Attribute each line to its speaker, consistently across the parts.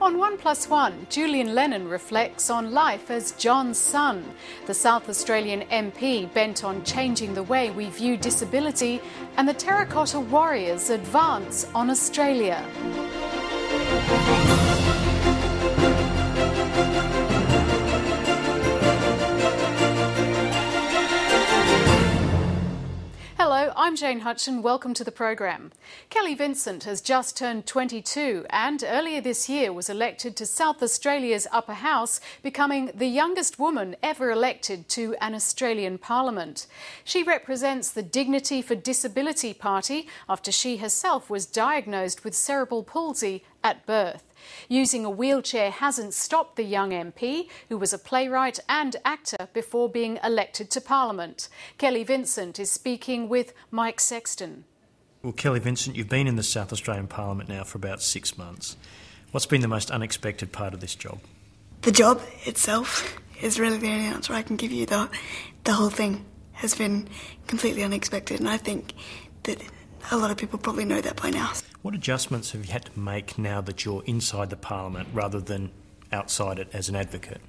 Speaker 1: On 1+1, Julian Lennon reflects on life as John's son. The South Australian MP bent on changing the way we view disability, and the Terracotta Warriors advance on Australia. Hello, I'm Jane Hutchin. Welcome to the program. Kelly Vincent has just turned 22 and earlier this year was elected to South Australia's upper house, becoming the youngest woman ever elected to an Australian parliament. She represents the Dignity for Disability Party after she herself was diagnosed with cerebral palsy at birth. Using a wheelchair hasn't stopped the young MP, who was a playwright and actor before being elected to Parliament. Kelly Vincent is speaking with Mike Sexton.
Speaker 2: Well, Kelly Vincent, you've been in the South Australian Parliament now for about 6 months. What's been the most unexpected part of this job?
Speaker 3: The job itself is really the only answer I can give you. The whole thing has been completely unexpected, and I think that a lot of people probably know that by now.
Speaker 2: What adjustments have you had to make now that you're inside the Parliament rather than outside it as an advocate?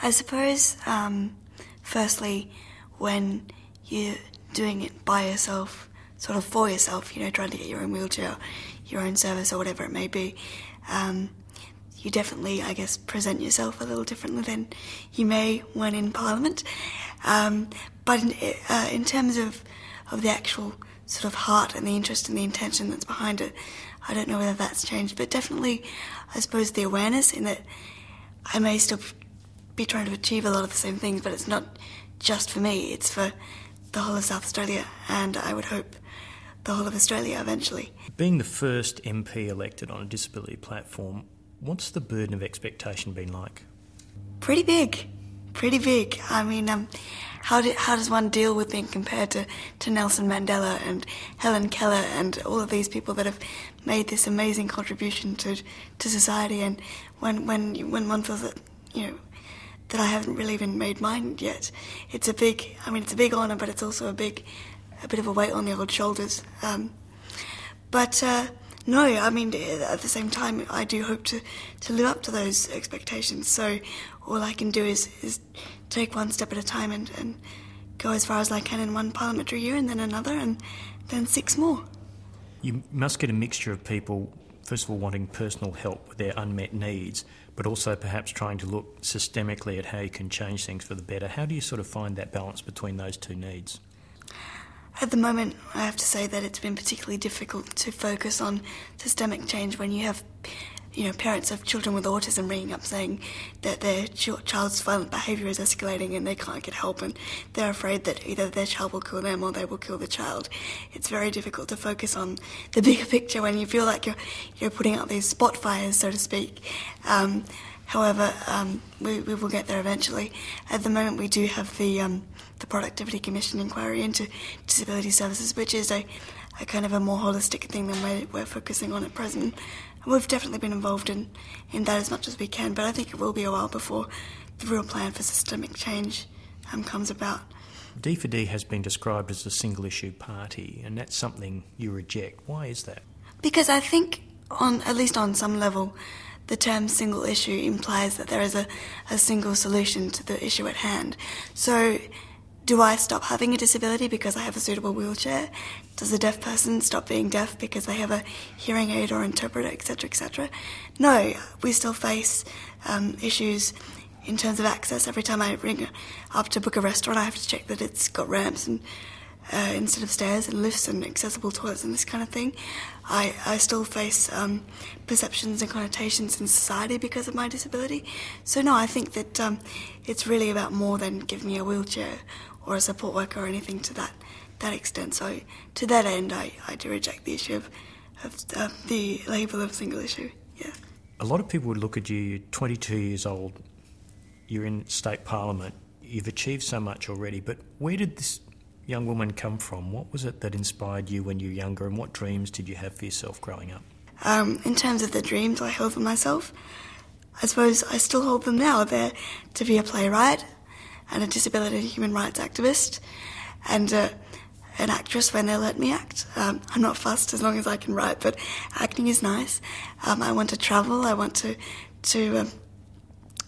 Speaker 3: I suppose, firstly, when you're doing it by yourself, sort of for yourself, trying to get your own wheelchair, your own service or whatever it may be, you definitely, I guess, present yourself a little differently than you may when in Parliament. But in terms of the actual sort of heart and the interest and the intention that's behind it, I don't know whether that's changed, but definitely, I suppose, the awareness in that I may still be trying to achieve a lot of the same things, but it's not just for me, it's for the whole of South Australia, and I would hope the whole of Australia eventually.
Speaker 2: Being the first MP elected on a disability platform, what's the burden of expectation been like?
Speaker 3: Pretty big. I mean, how does one deal with being compared to Nelson Mandela and Helen Keller and all of these people that have made this amazing contribution to society, and when one feels that, that I haven't really even made mine yet, it's a big honour, but it's also a bit of a weight on the old shoulders. No, I mean, at the same time, I do hope to live up to those expectations. So all I can do is take one step at a time and go as far as I can in one parliamentary year, and then another, and then 6 more.
Speaker 2: You must get a mixture of people, first of all, wanting personal help with their unmet needs, but also perhaps trying to look systemically at how you can change things for the better. How do you sort of find that balance between those two needs?
Speaker 3: At the moment, I have to say that it's been particularly difficult to focus on systemic change when you have, parents of children with autism ringing up saying that their child's violent behaviour is escalating and they can't get help, and they're afraid that either their child will kill them or they will kill the child. It's very difficult to focus on the bigger picture when you feel like you're putting out these spot fires, so to speak. However, we will get there eventually. At the moment, we do have the Productivity Commission inquiry into disability services, which is a kind of a more holistic thing than we're focusing on at present. And we've definitely been involved in that as much as we can, but I think it will be a while before the real plan for systemic change comes about.
Speaker 2: D4D has been described as a single-issue party, and that's something you reject. Why is that?
Speaker 3: Because I think, at least on some level, the term single issue implies that there is a single solution to the issue at hand. So, do I stop having a disability because I have a suitable wheelchair? Does a deaf person stop being deaf because they have a hearing aid or interpreter, etc., etc.? No, we still face issues in terms of access. Every time I ring up to book a restaurant, I have to check that it's got ramps and instead of stairs, and lifts and accessible toilets and this kind of thing. I still face perceptions and connotations in society because of my disability. So no, I think that it's really about more than give me a wheelchair or a support worker or anything to that extent. So to that end, I do reject the issue of the label of single issue. Yeah.
Speaker 2: A lot of people would look at you, you're 22 years old, you're in state parliament, you've achieved so much already, but where did this young woman come from? What was it that inspired you when you were younger, and what dreams did you have for yourself growing up?
Speaker 3: In terms of the dreams I held for myself, I suppose I still hold them now. They're to be a playwright and a disability and human rights activist, and an actress when they let me act. I'm not fussed as long as I can write, but acting is nice. I want to travel. I want to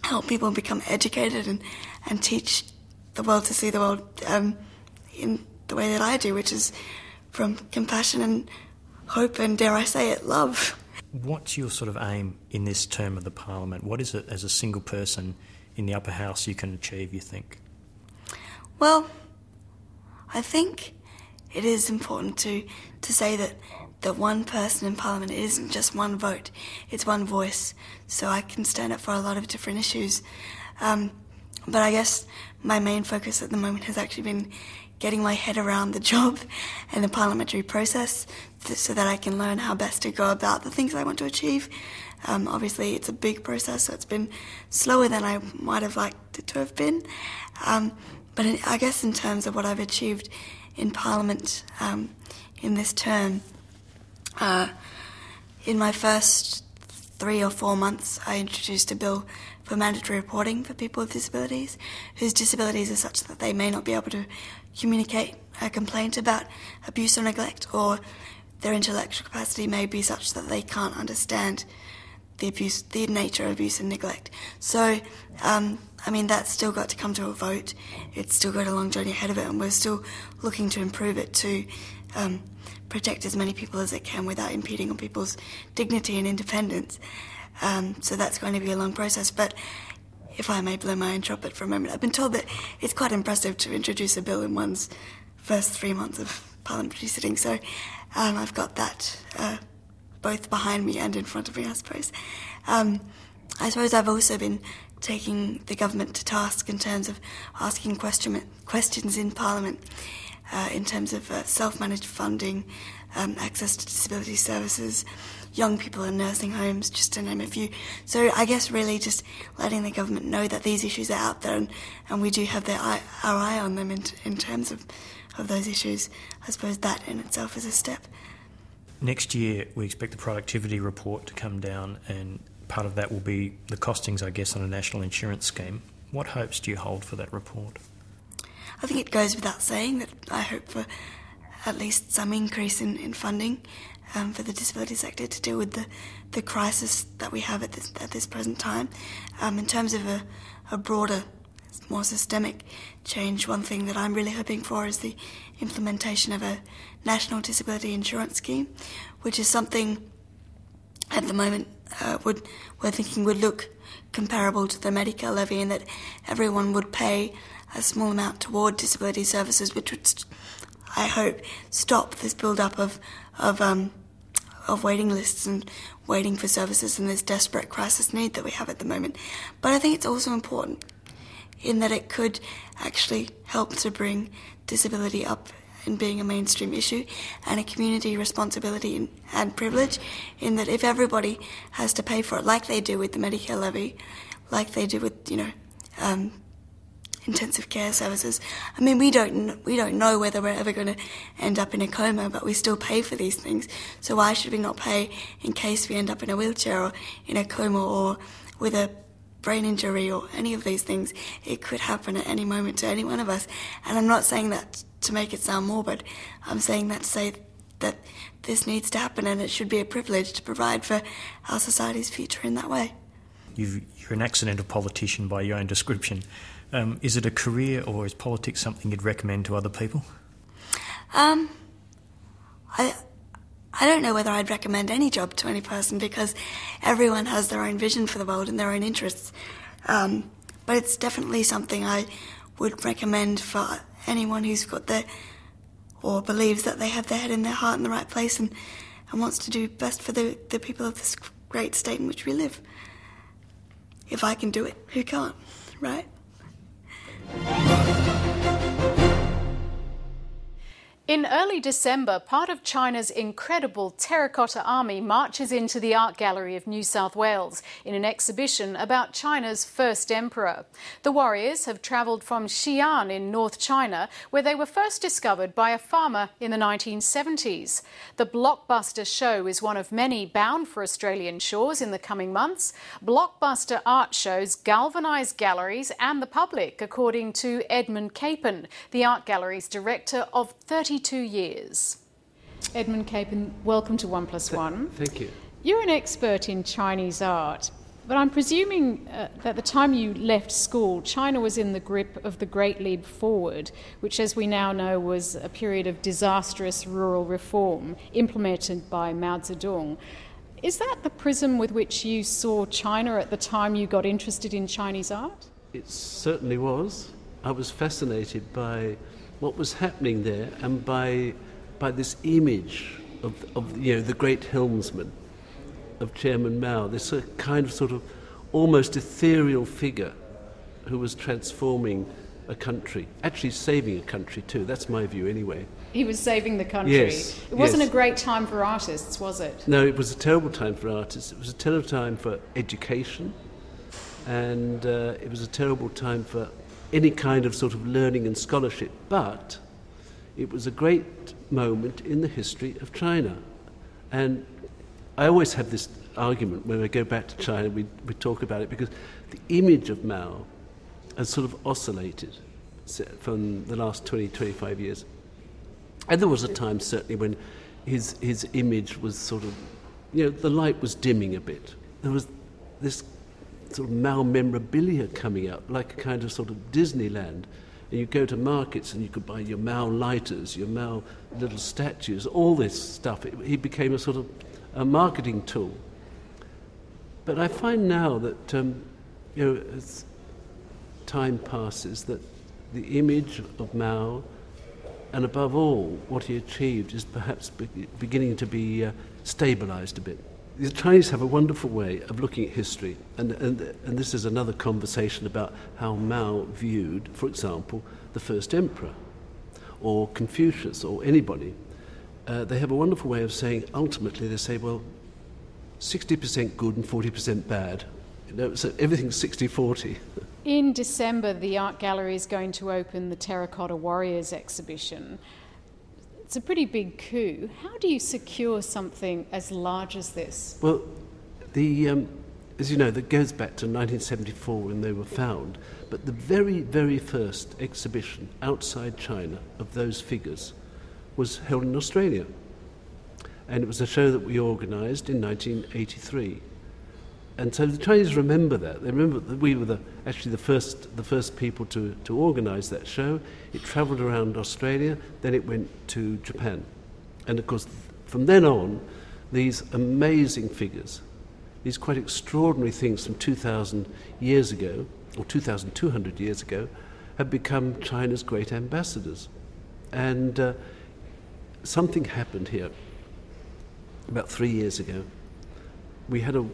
Speaker 3: help people become educated and teach the world to see the world in the way that I do, which is from compassion and hope and, dare I say it, love.
Speaker 2: What's your sort of aim in this term of the Parliament? What is it as a single person in the upper house you can achieve, you think?
Speaker 3: Well, I think it is important to say that one person in Parliament isn't just one vote, it's one voice. So I can stand up for a lot of different issues. But I guess my main focus at the moment has actually been getting my head around the job and the parliamentary process so that I can learn how best to go about the things I want to achieve. Obviously, it's a big process, so it's been slower than I might have liked it to have been. But I guess in terms of what I've achieved in Parliament in this term, in my first 3 or 4 months, I introduced a bill for mandatory reporting for people with disabilities, whose disabilities are such that they may not be able to communicate a complaint about abuse or neglect, or their intellectual capacity may be such that they can't understand the nature of abuse and neglect. So, that's still got to come to a vote. It's still got a long journey ahead of it, and we're still looking to improve it to protect as many people as it can without impeding on people's dignity and independence. So that's going to be a long process. But if I may blow my own trumpet for a moment, I've been told that it's quite impressive to introduce a bill in one's first 3 months of parliamentary sitting. So I've got that both behind me and in front of me, I suppose. I suppose I've also been taking the government to task in terms of asking questions in Parliament, in terms of self-managed funding, access to disability services, young people in nursing homes, just to name a few. So I guess really just letting the government know that these issues are out there and we do have our eye on them in terms of those issues. I suppose that in itself is a step.
Speaker 2: Next year, we expect the productivity report to come down, and part of that will be the costings, I guess, on a national insurance scheme. What hopes do you hold for that report?
Speaker 3: I think it goes without saying that I hope for at least some increase in funding for the disability sector to deal with the crisis that we have at this present time. In terms of a broader, more systemic change, one thing that I'm really hoping for is the implementation of a national disability insurance scheme, which is something at the moment we're thinking would look comparable to the Medicare levy, in that everyone would pay a small amount toward disability services, which would, I hope, stop this build-up of waiting lists and waiting for services and this desperate crisis need that we have at the moment. But I think it's also important in that it could actually help to bring disability up in being a mainstream issue and a community responsibility and privilege, in that if everybody has to pay for it, like they do with the Medicare levy, like they do with, intensive care services. I mean, we don't know whether we're ever going to end up in a coma, but we still pay for these things. So why should we not pay in case we end up in a wheelchair or in a coma or with a brain injury or any of these things? It could happen at any moment to any one of us. And I'm not saying that to make it sound morbid. I'm saying that to say that this needs to happen, and it should be a privilege to provide for our society's future in that way.
Speaker 2: You're an accidental politician by your own description. Is it a career, or is politics something you'd recommend to other people?
Speaker 3: I don't know whether I'd recommend any job to any person, because everyone has their own vision for the world and their own interests. But it's definitely something I would recommend for anyone who's got or believes that they have their head in their heart in the right place and wants to do best for the people of this great state in which we live. If I can do it, who can't, right?
Speaker 1: In early December, part of China's incredible terracotta army marches into the Art Gallery of New South Wales in an exhibition about China's first emperor. The warriors have travelled from Xi'an in North China, where they were first discovered by a farmer in the 1970s. The blockbuster show is one of many bound for Australian shores in the coming months. Blockbuster art shows galvanise galleries and the public, according to Edmund Capon, the Art Gallery's director of 32 years. Edmund, Capon, welcome to 1+1.
Speaker 4: Thank you.
Speaker 1: You're an expert in Chinese art, but I'm presuming that the time you left school, China was in the grip of the Great Leap Forward, which, as we now know, was a period of disastrous rural reform implemented by Mao Zedong. Is that the prism with which you saw China at the time you got interested in Chinese art?
Speaker 4: It certainly was. I was fascinated by what was happening there and by this image of the great helmsman of Chairman Mao, this kind of sort of almost ethereal figure who was transforming a country, actually saving a country too. That's my view anyway.
Speaker 1: He was saving the country.
Speaker 4: Yes,
Speaker 1: it wasn't
Speaker 4: yes.
Speaker 1: a great time for artists, was it?
Speaker 4: No, it was a terrible time for artists. It was a terrible time for education, and it was a terrible time for any kind of sort of learning and scholarship. But it was a great moment in the history of China. And I always have this argument when I go back to China, we talk about it, because the image of Mao has sort of oscillated from the last 20, 25 years. And there was a time, certainly, when his image was sort of, the light was dimming a bit. There was this sort of Mao memorabilia coming up, like a kind of sort of Disneyland. And you go to markets and you could buy your Mao lighters, your Mao little statues, all this stuff. He became a sort of a marketing tool. But I find now that, as time passes, that the image of Mao, and above all, what he achieved, is perhaps beginning to be stabilised a bit. The Chinese have a wonderful way of looking at history, and this is another conversation about how Mao viewed, for example, the first emperor, or Confucius, or anybody. They have a wonderful way of saying, ultimately, they say, well, 60% good and 40% bad. So everything's 60-40.
Speaker 1: In December, the Art Gallery is going to open the Terracotta Warriors exhibition. It's a pretty big coup. How do you secure something as large as this?
Speaker 4: Well, as you know, that goes back to 1974 when they were found. But the very, very first exhibition outside China of those figures was held in Australia. And it was a show that we organised in 1983. And so the Chinese remember that. They remember that we were actually the first people to organise that show. It travelled around Australia, then it went to Japan. And of course, from then on, these amazing figures, these quite extraordinary things from 2,000 years ago, or 2,200 years ago, have become China's great ambassadors. And something happened here about 3 years ago. We had a